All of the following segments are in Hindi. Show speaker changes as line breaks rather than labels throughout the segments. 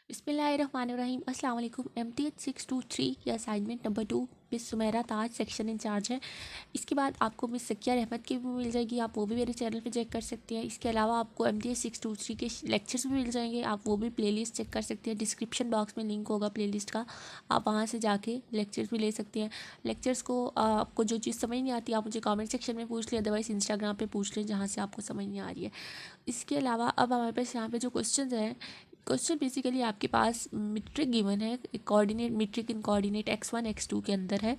बिस्मिल्लाहिर्रहमानिर्रहीम। अस्सलाम वालेकुम। MTH 623 की असाइनमेंट नंबर 2 मिस सुमेरा ताज सेक्शन इंचार्ज है। इसके बाद आपको मिस सकिया रहमत की भी मिल जाएगी, आप वो भी मेरे चैनल पे चेक कर सकते हैं। इसके अलावा आपको MTH 623 के लेक्चर्स भी मिल जाएंगे, आप वो भी प्लेलिस्ट चेक कर सकते हैं। डिस्क्रिप्शन बॉक्स में लिंक होगा प्लेलिस्ट का, आप वहाँ से जाके लेक्चर्स भी ले सकते हैं। लेक्चर्स को आपको जो चीज़ समझ नहीं आती आप मुझे कमेंट सेक्शन में पूछ लें, अदरवाइज़ इंस्टाग्राम पे पूछ लें जहाँ से आपको समझ नहीं आ रही है। इसके अलावा अब हमारे पास यहाँ पे जो क्वेश्चन हैं, क्वेश्चन बेसिकली आपके पास मीट्रिक गिवन है, कोऑर्डिनेट मीट्रिक इन कोऑर्डिनेट x1 x2 के अंदर है,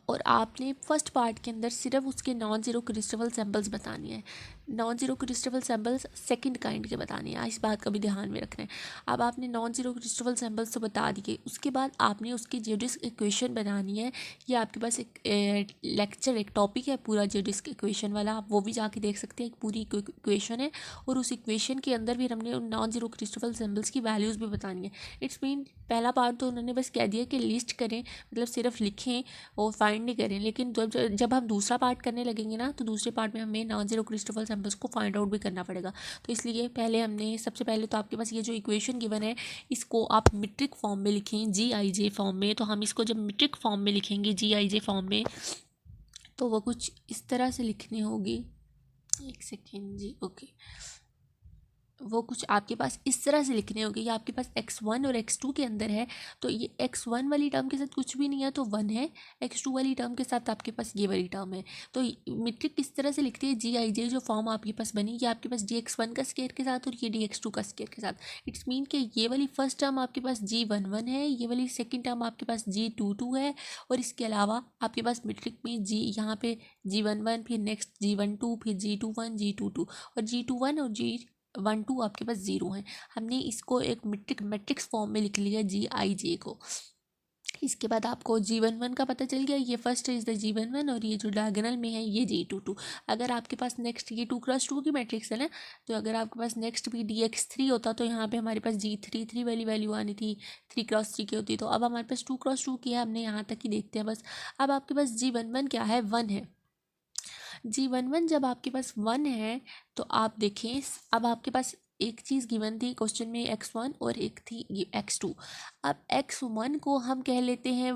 और आपने फर्स्ट पार्ट के अंदर सिर्फ उसके नॉन ज़ीरो क्रिस्टल सैम्पल्स बतानी है। Non zero crystal samples second kind के बताने हैं, इस बात का भी ध्यान में रखना है। अब आपने नॉन ज़ीरो क्रिस्टल सैम्पल्स तो बता दिए, उसके बाद आपने उसकी ज्योडिस्क इक्वेशन बनानी है। ये आपके पास एक लेक्चर, एक टॉपिक है पूरा ज्योडिस्क इक्वेशन वाला, आप वो भी जाके देख सकते हैं। एक पूरी इक्वेशन है और उस इक्वेशन के अंदर भी हमने उन नॉन ज़ीरो क्रिस्टल सैम्पल्स की वैल्यूज़ भी बतानी है। इट्स मीन पहला पार्ट तो उन्होंने बस कह दिया कि लिस्ट करें, मतलब सिर्फ लिखें और फाइंड नहीं करें, लेकिन जब हम दूसरा पार्ट करने लगेंगे ना, तो दूसरे पार्ट में हमें नॉन जीरो क्रिस्टल सैम्पल्स को फाइंड आउट भी करना पड़ेगा। तो इसलिए पहले हमने सबसे पहले तो आपके पास ये जो इक्वेशन गिवन है, इसको आप मीट्रिक फॉर्म में लिखें, GIJ फॉर्म में। तो हम इसको जब मीट्रिक फॉर्म में लिखेंगे GIJ फॉर्म में, तो वो कुछ इस तरह से लिखनी होगी। एक सेकेंड जी, ओके। वो कुछ आपके पास इस तरह से लिखने होंगे कि आपके पास x1 और x2 के अंदर है, तो ये x1 वाली टर्म के साथ कुछ भी नहीं है तो 1 है, x2 वाली टर्म के साथ आपके पास ये वाली टर्म है। तो मीट्रिक किस तरह से लिखती है, GIJ जो फॉर्म आपके पास बनी, ये आपके पास dx1 का स्केयर के साथ और ये dx2 का स्केयर के साथ। इट्स मीन कि ये वाली फर्स्ट टर्म आपके पास G11 है, ये वाली सेकेंड टर्म आपके पास G22 है, और इसके अलावा आपके पास मीट्रिक में यहाँ पे G11, फिर नेक्स्ट G12, फिर G21, G22, और G21 और G12 आपके पास ज़ीरो हैं। हमने इसको एक मैट्रिक्स फॉर्म में लिख लिया GIJ को। इसके बाद आपको G11 का पता चल गया, ये फर्स्ट इज द G11, और ये जो डायगोनल में है ये G22। अगर आपके पास नेक्स्ट ये 2x2 की मैट्रिक्स है ना, तो अगर आपके पास नेक्स्ट भी DX3 होता तो यहाँ पे हमारे पास G33 वाली वैल्यू आनी थी, 3x3 की होती। तो अब हमारे पास 2x2 की है, हमने यहाँ तक ही देखते हैं बस। अब आपके पास G11 क्या है, 1 है। G11 जब आपके पास 1 है तो आप देखें, अब आपके पास एक चीज़ गिवन थी क्वेश्चन में x1 और एक थी x2। अब x1 को हम कह लेते हैं,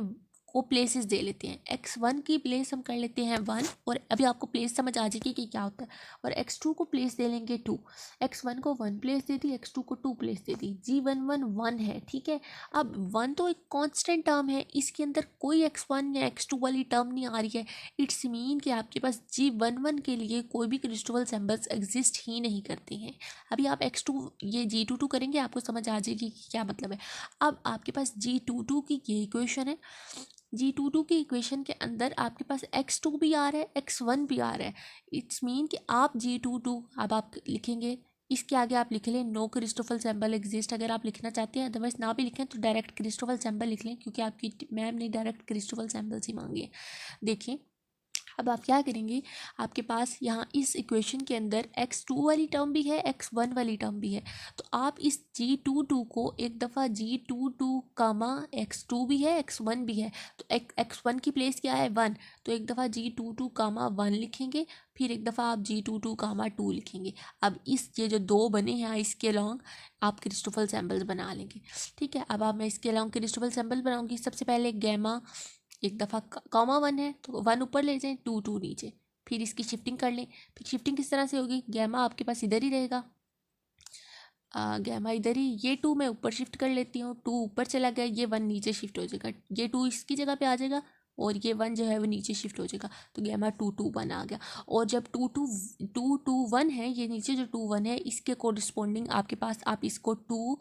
को प्लेसेस दे लेते हैं। x1 की प्लेस हम कर लेते हैं 1, और अभी आपको प्लेस समझ आ जाएगी कि क्या होता है। और x2 को प्लेस दे लेंगे 2। x1 को 1 प्लेस दे दी, x2 को 2 प्लेस दे दी। G11 1 है, ठीक है। अब 1 तो एक कांस्टेंट टर्म है, इसके अंदर कोई x1 या x2 वाली टर्म नहीं आ रही है। इट्स मीन कि आपके पास G11 के लिए कोई भी क्रिस्टल सैम्पल्स एग्जिस्ट ही नहीं करते हैं। अभी आप x2 ये G22 करेंगे, आपको समझ आ जाएगी कि क्या मतलब है। अब आपके पास G22 की ये इक्वेशन है, G22 की इक्वेशन के अंदर आपके पास x2 भी आ रहा है, x1 भी आ रहा है। इट्स मीन कि आप G22 अब आप लिखेंगे, इसके आगे आप लिख लें नो क्रिस्टोफल सैम्पल एग्जिस्ट, अगर आप लिखना चाहते हैं। अदरवाइज ना भी लिखें तो डायरेक्ट क्रिस्टोफल सैम्पल लिख लें, क्योंकि आपकी मैम ने डायरेक्ट क्रिस्टोफल सैम्पल्स ही मांगे हैं। देखिए अब आप क्या करेंगे, आपके पास यहाँ इस इक्वेशन के अंदर x2 वाली टर्म भी है, x1 वाली टर्म भी है। तो आप इस G22 को एक दफ़ा G22 कामा x2 भी है, x1 भी है, तो x1 की प्लेस क्या है 1, तो एक दफ़ा G22 कामा 1 लिखेंगे, फिर एक दफ़ा आप G22 कामा 2 लिखेंगे। अब इस ये जो दो बने हैं इसके अलॉन्ग आप क्रिस्टोफल सैम्पल्स बना लेंगे, ठीक है। अब मैं इसके अलॉन्ग क्रिस्टोफल सैम्पल बनाऊंगी। सबसे पहले गैमा, एक दफ़ा कॉमा 1 है तो 1 ऊपर ले जाएं, 2 नीचे, फिर इसकी शिफ्टिंग कर लें। फिर शिफ्टिंग किस तरह से होगी, गैमा आपके पास इधर ही रहेगा, गैमा इधर ही, ये 2 मैं ऊपर शिफ्ट कर लेती हूँ, 2 ऊपर चला गया, ये 1 नीचे शिफ्ट हो जाएगा, ये 2 इसकी जगह पे आ जाएगा, और ये 1 जो है वो नीचे शिफ्ट हो जाएगा। तो गैमा 2 2 1 आ गया। और जब 2 2 1 है, ये नीचे जो 2 1 है इसके कोरिस्पोंडिंग आपके पास आप इसको 2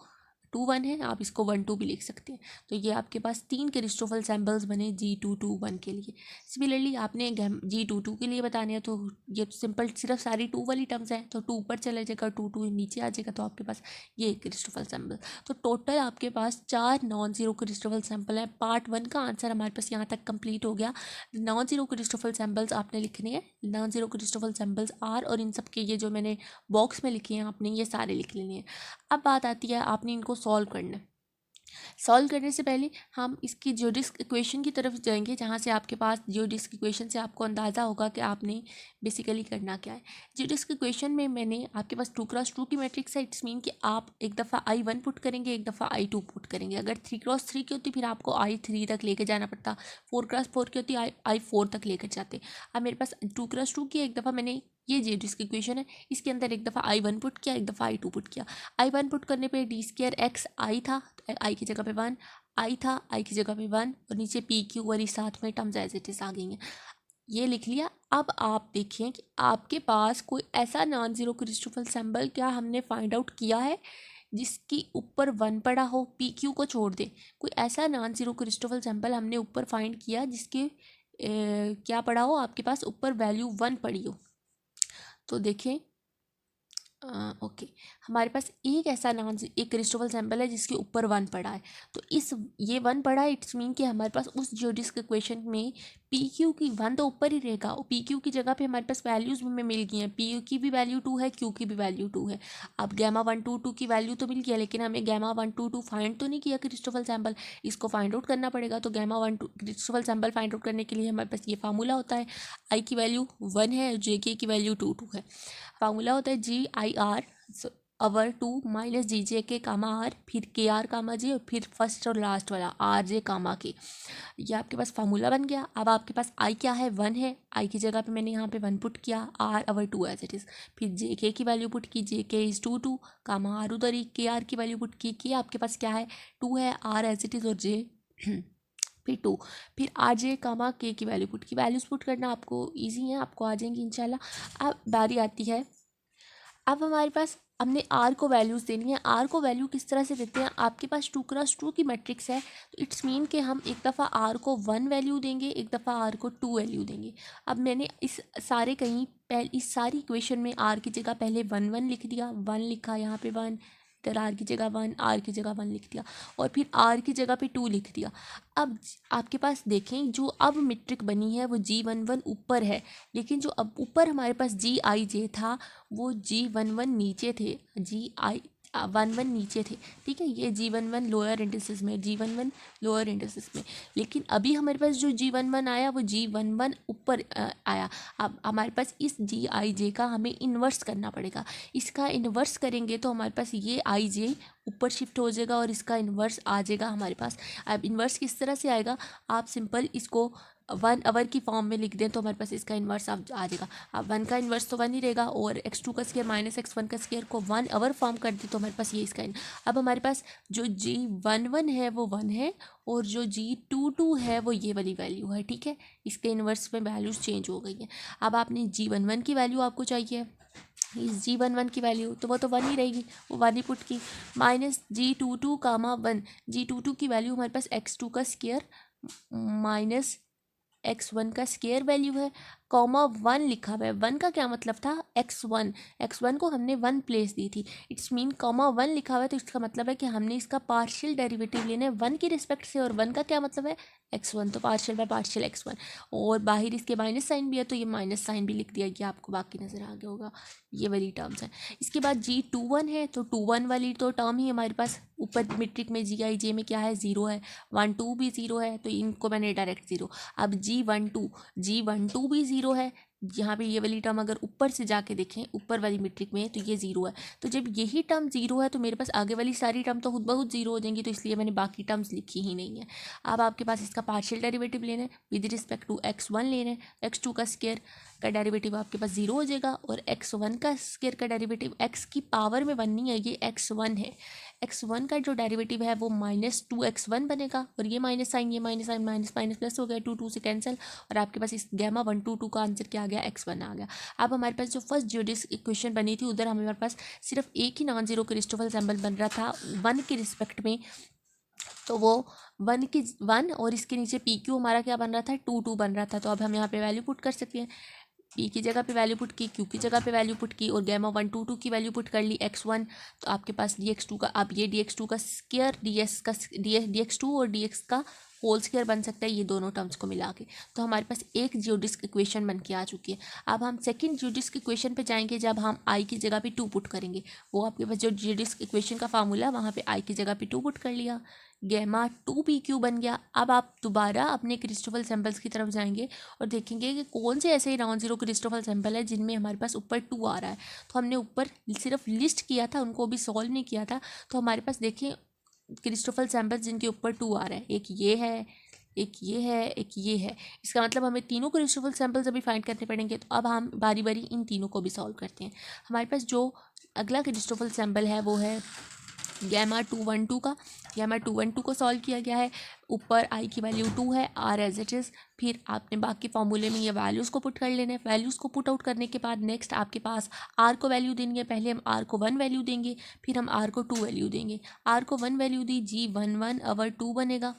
2 1 है, आप इसको 1 2 भी लिख सकते हैं। तो ये आपके पास 3 क्रिस्टोफल सैम्पल्स बने G221 के लिए। सिमिलरली आपने G22 के लिए बताने हैं, तो ये सिंपल सिर्फ सारी 2 वाली टर्म्स हैं, तो 2 ऊपर चले जाएगा, 2 नीचे आ जाएगा, तो आपके पास ये क्रिस्टोफल सैम्पल। तो टोटल आपके पास 4 नॉन जीरो क्रिस्टोफल सैम्पल है। पार्ट 1 का आंसर हमारे पास यहाँ तक कंप्लीट हो गया। नॉन जीरो क्रिस्टोफल सैम्पल्स आपने लिखने हैं, non zero Christoffel samples are, और इन सब के ये जो मैंने बॉक्स में लिखे हैं आपने ये सारे लिख लेने हैं। अब बात आती है आपने इनको सॉल्व करना है। सॉल्व करने से पहले हम इसकी ज्योडिस्क इक्वेशन की तरफ जाएंगे, जहाँ से आपके पास ज्योडिस्क इक्वेशन से आपको अंदाज़ा होगा कि आपने बेसिकली करना क्या है। ज्योडिस्क इक्वेशन में मैंने आपके पास 2x2 की मैट्रिक्स है। इट्स मीन कि आप एक दफ़ा I1 पुट करेंगे, एक दफ़ा I2 पुट करेंगे। अगर 3x3 की होती फिर आपको I3 तक लेके जाना पड़ता, 4x4 की होती I4 तक लेकर जाते। अब मेरे पास 2x2 की एक दफ़ा मैंने ये ज्योडिस्क इक्वेशन है, इसके अंदर एक दफ़ा I1 पुट किया, एक दफ़ा I2 पुट किया। I1 पुट करने पे d2x I था, आई की जगह पे 1, आई था, आई की जगह पे 1, और नीचे पी क्यू वाली साथ में टर्म्स एज इट इज आ गई हैं। ये लिख लिया। अब आप देखें कि आपके पास कोई ऐसा नॉन ज़ीरो क्रिस्टोफल सिंबल क्या हमने फाइंड आउट किया है जिसकी ऊपर 1 पड़ा हो, पी क्यू को छोड़ दे। कोई ऐसा नॉन ज़ीरो क्रिस्टोफल सिंबल हमने ऊपर फाइंड किया जिसके क्या पड़ा हो, आपके पास ऊपर वैल्यू 1 पड़ी हो। तो देखें, ओके, हमारे पास एक ऐसा नॉन एक क्रिस्टोफल सैंपल है जिसके ऊपर 1 पड़ा है। तो इस ये 1 पड़ा है, इट्स मीन कि हमारे पास उस ज्योडिस्क इक्वेशन में पी क्यू की 1 तो ऊपर ही रहेगा, और पी क्यू की जगह पे हमारे पास वैल्यूज़ हमें मिल गई हैं। पी की भी वैल्यू 2 है, क्यू की भी वैल्यू 2 है। अब गैमा 122 की वैल्यू तो मिल गया, लेकिन हमें गैमा 122 फाइंड तो नहीं किया क्रिस्टोफल सैंपल, इसको फाइंड आउट करना पड़ेगा। तो gamma 12 Christoffel sample find out करने के लिए हमारे पास ये फार्मूला होता है। आई की वैल्यू 1 है, जे के की वैल्यू 2 है। फार्मूला होता है GIR over 2 minus GJ comma R, फिर KR कामा जे, और फिर फर्स्ट और लास्ट वाला RJ कामा के। ये आपके पास फार्मूला बन गया। अब आपके पास आई क्या है, 1 है। आई की जगह पे मैंने यहाँ पे 1 पुट किया, R over 2 as it is. फिर JK की वैल्यू पुट की, JK इज़ 2 कामा आर उधर ही KR की वैल्यू पुट की। के आपके पास क्या है, 2 है, R एज इट इज़, और J फिर 2, फिर RJ कामा के की वैल्यू पुट की। वैल्यूज पुट करना आपको ईजी है, आपको आ जाएंगी इंशाल्लाह। अब बारी आती है, अब हमारे पास हमने आर को वैल्यूज़ देनी है। आर को वैल्यू किस तरह से देते हैं, आपके पास 2x2 की मैट्रिक्स है, तो इट्स मीन कि हम एक दफ़ा आर को 1 वैल्यू देंगे, एक दफ़ा आर को 2 वैल्यू देंगे। अब मैंने इस सारे कहीं इस सारी इक्वेशन में आर की जगह पहले 1 लिख दिया, 1 लिखा यहाँ पे 1, इधर आर की जगह 1, आर की जगह 1 लिख दिया, और फिर आर की जगह पे 2 लिख दिया। अब आपके पास देखें, जो अब मैट्रिक बनी है वो G11 ऊपर है, लेकिन जो अब ऊपर हमारे पास GIJ था वो G11 नीचे थे, G11 नीचे थे। ठीक है, ये G11 लोअर इंडिसेस में, G11 लोअर इंडिसेस में। लेकिन अभी हमारे पास जो G11 आया वो G11 ऊपर आया। अब हमारे पास इस GIJ का हमें इन्वर्स करना पड़ेगा। इसका इन्वर्स करेंगे तो हमारे पास ये IJ ऊपर शिफ्ट हो जाएगा और इसका इन्वर्स आ जाएगा हमारे पास। अब इन्वर्स किस तरह से आएगा, आप सिंपल इसको 1 आवर की फॉर्म में लिख दें तो हमारे पास इसका इन्वर्स अब आ जाएगा। अब 1 का इन्वर्स तो 1 ही रहेगा, और x2 का स्क्वायर माइनस x1 का स्क्वायर को 1 आवर फॉर्म कर दे तो हमारे पास ये इसका अब हमारे पास जो G11 है वो 1 है, और जो G22 है वो ये वाली वैल्यू है। ठीक है, इसके इन्वर्स में वैल्यूज़ चेंज हो गई हैं। अब आपने G11 की वैल्यू आपको चाहिए, इस G11 की वैल्यू तो वो तो 1 ही रहेगी, वो 1 ही पुट की, माइनस G22 कामा 1। G22 की वैल्यू हमारे पास x2 का स्क्वायर माइनस x1 का स्क्वायर वैल्यू है, कॉमा 1 लिखा हुआ है। 1 का क्या मतलब था, x1 को हमने 1 प्लेस दी थी, इट्स मीन कॉमा 1 लिखा हुआ है, तो इसका मतलब है कि हमने इसका पार्शियल डेरिवेटिव लेना है 1 की रिस्पेक्ट से, और 1 का क्या मतलब है, x1, तो पार्शियल बाय पार्शियल x1, और बाहर इसके माइनस साइन भी है तो ये माइनस साइन भी लिख दिया गया, आपको बाकी नज़र आ गया होगा। ये वाली टर्म्स हैं। इसके बाद G21 है, तो 21 वाली तो टर्म ही हमारे पास ऊपर मीट्रिक में GIJ में क्या है, 0 है, 1 2 भी 0 है, तो इनको मैंने डायरेक्ट 0। अब G12 भी 0 है, यहाँ पे ये वाली टर्म अगर ऊपर से जाके देखें ऊपर वाली मीट्रिक में तो ये 0 है। तो जब यही टर्म 0 है तो मेरे पास आगे वाली सारी टर्म तो खुद ब खुद 0 हो जाएंगी, तो इसलिए मैंने बाकी टर्म्स लिखी ही नहीं है। अब आपके पास इसका पार्शियल डेरिवेटिव लेना है विद रिस्पेक्ट टू x1 लेना है, x2 का स्क्वायर का डेरिवेटिव आपके पास 0 हो जाएगा, और x1 का स्क्वायर का डेरिवेटिव x की पावर में 1 नहीं है, ये x1 है। x1 का जो डेरिवेटिव है वो -2x1 बनेगा, और ये माइनस साइन, ये minus sign, minus minus plus हो गया, 2 से कैंसिल, और आपके पास इस गैमा 122 का आंसर क्या आ गया, x1 आ गया। अब हमारे पास जो फर्स्ट ज्योडिस्क इक्वेशन बनी थी उधर हमारे पास सिर्फ एक ही नॉन जीरो क्रिस्टोफल सैंपल बन रहा था 1 के रिस्पेक्ट में, तो वो 1 और इसके नीचे पी क्यू हमारा क्या बन रहा था, 2 बन रहा था। तो अब हम यहाँ पे वैल्यू पुट कर सकते हैं, पी की जगह पे वैल्यू पुट की, क्यू की जगह पे वैल्यू पुट की, और गैमा 122 की वैल्यू पुट कर ली, x1, तो आपके पास dx2 का, अब ये dx2 का स्क्वायर, ds का dx2 और dx का होल स्क्वायर बन सकता है ये दोनों टर्म्स को मिला के। तो हमारे पास एक जियोडिस्क इक्वेशन बन के आ चुकी है। अब हम सेकंड जियोडिस्क इक्वेशन पे जाएंगे जब हम आई की जगह पे 2 पुट करेंगे। वो आपके पास जो जियोडिस्क इक्वेशन का फार्मूला वहाँ पे आई की जगह पे 2 पुट कर लिया, गैमा 2 PQ बन गया। अब आप दोबारा अपने क्रिस्टोफल सैंपल्स की तरफ जाएंगे और देखेंगे कि कौन से ऐसे नॉन जीरो क्रिस्टोफल सैंपल है जिनमें हमारे पास ऊपर 2 आ रहा है। तो हमने ऊपर सिर्फ लिस्ट किया था, उनको भी सॉल्व नहीं किया था। तो हमारे पास देखिए क्रिस्टोफल सैंपल्स जिनके ऊपर 2 आ रहा है, एक ये है, एक ये है, एक ये है। इसका मतलब हमें तीनों क्रिस्टोफल सैंपल्स अभी फाइंड करने पड़ेंगे। तो अब हम बारी बारी इन तीनों को भी सॉल्व करते हैं। हमारे पास जो अगला क्रिस्टोफल सैंपल है वो है गैमा 212 का। गैमा 212 को सॉल्व किया गया है। ऊपर आई की वैल्यू 2 है, आर एज इट इज़। फिर आपने बाकी फॉर्मूले में ये वैल्यूज़ को पुट कर लेना है। वैल्यूज़ को पुट आउट करने के बाद नेक्स्ट आपके पास आर को वैल्यू देनी है। पहले हम आर को 1 वैल्यू देंगे, फिर हम आर को 2 वैल्यू देंगे। आर को 1 वैल्यू दी, G11/2 बनेगा,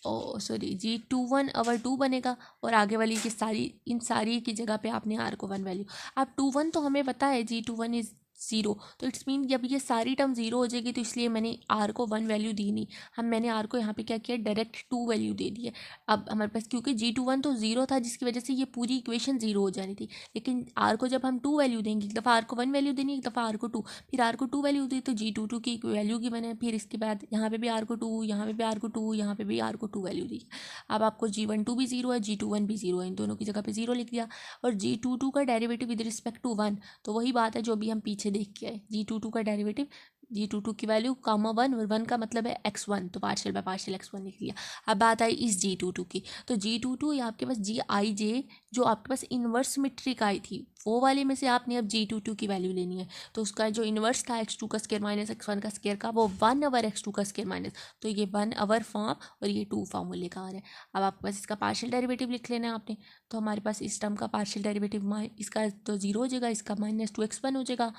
G21/2 बनेगा। और आगे वाली की सारी इन सारी की जगह पे आपने आर को 1 वैल्यू। अब 21 तो हमें पता है G21 इज़ 0, तो इट्स मीन जब ये सारी टर्म 0 हो जाएगी तो इसलिए मैंने आर को 1 वैल्यू दी नहीं। मैंने आर को यहाँ पे क्या किया, डायरेक्ट 2 वैल्यू दे दी है। अब हमारे पास क्योंकि G21 तो 0 था जिसकी वजह से ये पूरी इक्वेशन 0 हो जानी थी। लेकिन आर को जब हम 2 वैल्यू देंगे, एक दफ़ा आर को 1 वैल्यू देनी, एक दफ़ा आर को 2, फिर आर को 2 वैल्यू दी तो G22 की वैल्यू की मैंने। फिर इसके बाद यहाँ पे भी आर को 2, यहाँ पे भी आर को 2, यहाँ पे भी आर को 2 वैल्यू दी। अब आपको G12 भी 0 है, G21 भी 0 है, इन दोनों की जगह पे 0 लिख दिया। और G22 का डेरिवेटिव विद रिस्पेक्ट टू 1, तो वही बात है जो भी हम पीछे देख के आए। G22 का डेरिवेटिव, G22 की वैल्यू कामा 1, और 1 का मतलब है x1, तो पार्शियल बाय पार्शियल x1 लिख लिया। अब बात आई इस G22 की, तो G22 या आपके पास Gij जो आपके पास इन्वर्स मेट्रिक आई थी वो वाले में से आपने अब G22 की वैल्यू लेनी है। तो उसका जो इन्वर्स था x2 का स्क्वायर माइनस x1 का स्क्वायर का, वो 1/x2 का स्क्वायर माइनस, तो ये 1/, फॉर्म और ये 2 फॉर्मूले का आ रहा है। अब आपके पास इसका पार्शियल डेरिवेटिव लिख लेना है आपने। तो हमारे पास इस टर्म का पार्शियल डेरिवेटिव इसका तो 0 हो जाएगा, इसका -2x1 हो जाएगा,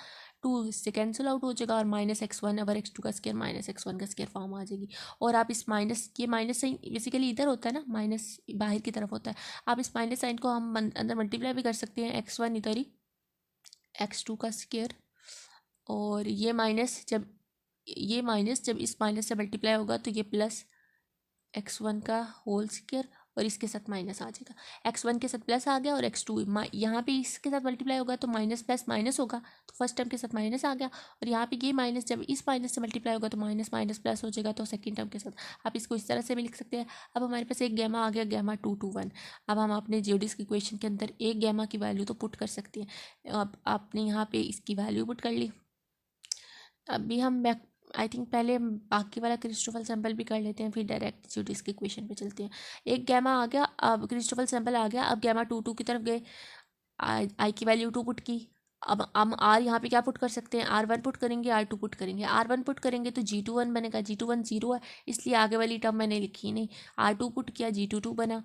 2 इससे कैंसिल आउट हो जाएगा, और -x1/x2 का स्क्वायर माइनस x1 का स्क्वायर फॉर्म आ जाएगी। और आप इस माइनस, ये माइनस साइन बेसिकली इधर होता है ना, माइनस बाहर की तरफ होता है। आप इस माइनस साइन को हम अंदर मल्टीप्लाई भी कर सकते हैं, x1 इधर ही, x2 का स्क्वायर, और ये माइनस जब इस माइनस से मल्टीप्लाई होगा तो ये प्लस x1 का होल स्क्वायर, और इसके साथ माइनस आ जाएगा। x1 के साथ प्लस आ गया, और x2 यहाँ पे इसके साथ मल्टीप्लाई होगा तो माइनस प्लस माइनस होगा, तो फर्स्ट टर्म के साथ माइनस आ गया। और यहाँ पे ये माइनस जब इस माइनस से मल्टीप्लाई होगा तो माइनस माइनस प्लस हो जाएगा, तो सेकंड टर्म के साथ आप इसको इस तरह से भी लिख सकते हैं। अब हमारे पास एक गैमा आ गया, गैमा 221। अब हम अपने जियोडिस्क इक्वेशन के अंदर एक गैमा की वैल्यू तो पुट कर सकते हैं। अब आपने यहाँ पे इसकी वैल्यू पुट कर ली। अभी हम आई थिंक पहले हम बाकी वाला क्रिस्टोफल सैंपल भी कर लेते हैं, फिर डायरेक्ट जियोडिस्क इक्वेशन पे चलते हैं। एक गैमा आ गया, अब क्रिस्टोफल सैंपल आ गया। अब गैमा 2 की तरफ गए, आई की वैल्यू 2 पुट की। अब हम आर यहाँ पे क्या पुट कर सकते हैं, R1 पुट करेंगे, R2 पुट करेंगे। R1 पुट करेंगे तो G21 बनेगा, G21 0 है इसलिए आगे वाली टर्म मैंने लिखी नहीं। R2 पुट किया, G22 बना।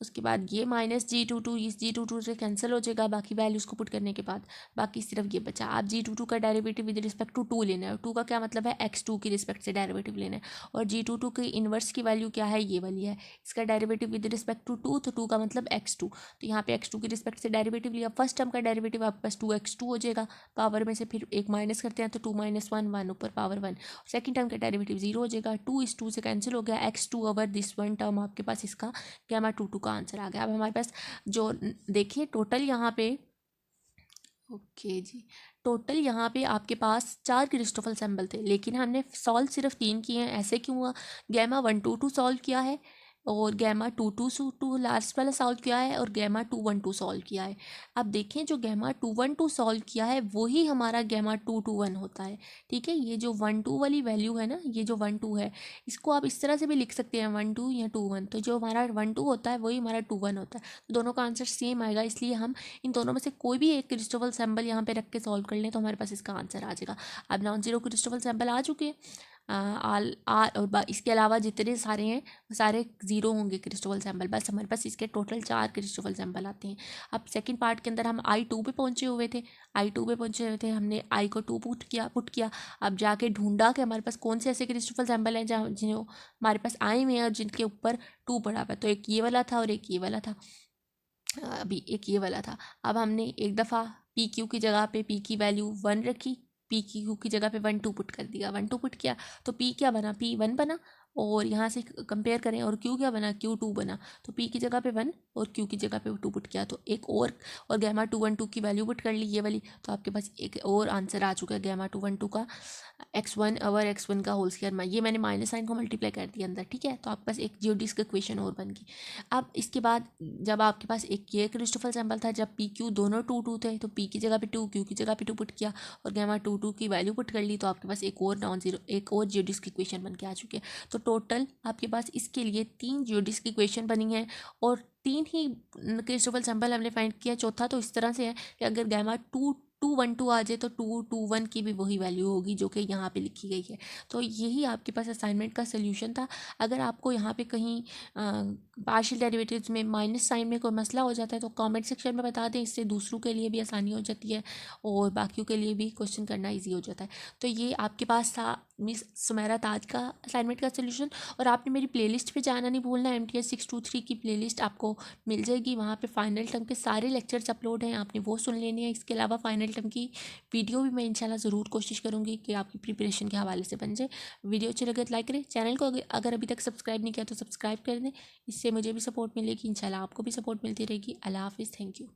उसके बाद ये माइनस G22 इस G22 से कैंसिल हो जाएगा बाकी वैल्यूज़ को पुट करने के बाद, बाकी सिर्फ ये बचा। आप G22 का डेरिवेटिव विद रिस्पेक्ट टू 2 लेना है, और 2 का क्या मतलब है, x2 की रिस्पेक्ट से डेरिवेटिव लेना है। और G22 की इन्वर्स की वैल्यू क्या है, ये वाली है, इसका डेरिवेटिव विद रिस्पेक्ट टू 2, तो 2 का मतलब x2, तो यहाँ पे x2 की रिस्पेक्ट से डेरिवेटिव लिया। फर्स्ट टर्म का डेरिवेटिव आपके पास 2x2 हो जाएगा, पावर में से फिर एक माइनस करते हैं तो 2 - 1 1 ऊपर पावर 1। सेकंड टर्म का डेरिवेटिव 0 हो जाएगा, 2 इस 2 से कैंसिल हो गया, x2/this 1 टर्म आपके पास इसका गैमा 2 का आंसर आ गया। अब हमारे पास जो देखिए टोटल यहाँ पे, ओके जी, टोटल यहाँ पे आपके पास 4 क्रिस्टोफल सैंपल थे, लेकिन हमने सॉल्व सिर्फ 3 किए हैं। ऐसे क्यों हुआ, गैमा 122 सॉल्व किया है, और गैमा 222 लास्ट वाला सॉल्व किया है, और गैमा 212 सॉल्व किया है। अब देखें जो गैमा 212 सॉल्व किया है वही हमारा गैमा 221 होता है। ठीक है, ये जो 12 वाली वैल्यू है ना, ये जो 12 है, इसको आप इस तरह से भी लिख सकते हैं 12 या 21, तो जो हमारा 12 होता है वही हमारा 21 होता है, तो दोनों का आंसर सेम आएगा। इसलिए हम इन दोनों में से कोई भी एक क्रिस्टोफल सैंपल यहाँ पे रख के सॉल्व कर लें तो हमारे पास इसका आंसर आ जाएगा। अब नॉन जीरो क्रिस्टोफल सैंपल आ चुके हैं, और इसके अलावा जितने सारे हैं वो सारे 0 होंगे क्रिस्टोफल सैंपल, बस हमारे पास इसके टोटल 4 क्रिस्टोफल सैंपल आते हैं। अब सेकंड पार्ट के अंदर हम I2 पे पहुँचे हुए थे, हमने I को 2 पुट किया। अब जाके ढूंढा कि हमारे पास कौन से ऐसे क्रिस्टोफल सैंपल हैं जहाँ जो हमारे पास आए हुए हैं और जिनके ऊपर 2 पड़ा हुआ है, तो एक ये वाला था और एक ये वाला था, अभी एक ये वाला था। अब हमने एक दफ़ा PQ की जगह पे P की वैल्यू 1 रखी, PQ की जगह पे 1 2 पुट कर दिया, 1 2 पुट किया तो P क्या बना, P 1 बना, और यहाँ से कंपेयर करें और क्यू क्या बना, Q2 बना, तो P की जगह पे 1 और Q की जगह पे 2 पुट किया, तो एक और गैमा 212 की वैल्यू पुट कर ली ये वाली, तो आपके पास एक और आंसर आ चुका है गैमा 212 का x1 ओवर x1 का होल स्क्वायर। ये मैंने माइनस साइन को मल्टीप्लाई कर दिया अंदर, ठीक है। तो आपके पास एक जियोडिस्क इक्वेशन और बन गई। अब इसके बाद जब आपके पास एक ये क्रिस्टोफर सैम्पल था जब पी क्यू दोनों 2 थे, तो पी की जगह पे 2, क्यू की जगह पे 2 पुट किया और गैमा 2 की वैल्यू पुट कर ली, तो आपके पास एक और एक और जियोडिस्क इक्वेशन बन के आ चुकी है। तो टोटल आपके पास इसके लिए 3 जियोडिस्क इक्वेशन बनी है और 3 ही क्रिस्टोफर सैम्पल हमने फाइंड किया। चौथा तो इस तरह से है कि अगर गैमा 212 आ जाए तो 221 की भी वही वैल्यू होगी जो कि यहाँ पे लिखी गई है। तो यही आपके पास असाइनमेंट का सोल्यूशन था। अगर आपको यहाँ पे कहीं पार्शियल डेरिवेटिव्स में माइनस साइन में कोई मसला हो जाता है तो कमेंट सेक्शन में बता दें, इससे दूसरों के लिए भी आसानी हो जाती है और बाकियों के लिए भी क्वेश्चन करना ईजी हो जाता है। तो ये आपके पास था मिस सुमेरा ताज का असाइनमेंट का सोल्यूशन। और आपने मेरी प्लेलिस्ट पे जाना नहीं भूलना, MTS 623 की प्लेलिस्ट आपको मिल जाएगी, वहाँ पे फाइनल टर्म के सारे लेक्चर्स अपलोड हैं, आपने वो सुन लेने हैं। इसके अलावा फाइनल टर्म की वीडियो भी मैं इंशाल्लाह ज़रूर कोशिश करूँगी कि आपकी प्रिपरेशन के हवाले से बन जाए। वीडियो अच्छी लगे तो लाइक करें, चैनल को अगर अभी तक सब्सक्राइब नहीं किया तो सब्सक्राइब कर दें, इससे मुझे भी सपोर्ट मिलेगी, इंशाल्लाह आपको भी सपोर्ट मिलती रहेगी। अल्लाह हाफिज़, थैंक यू।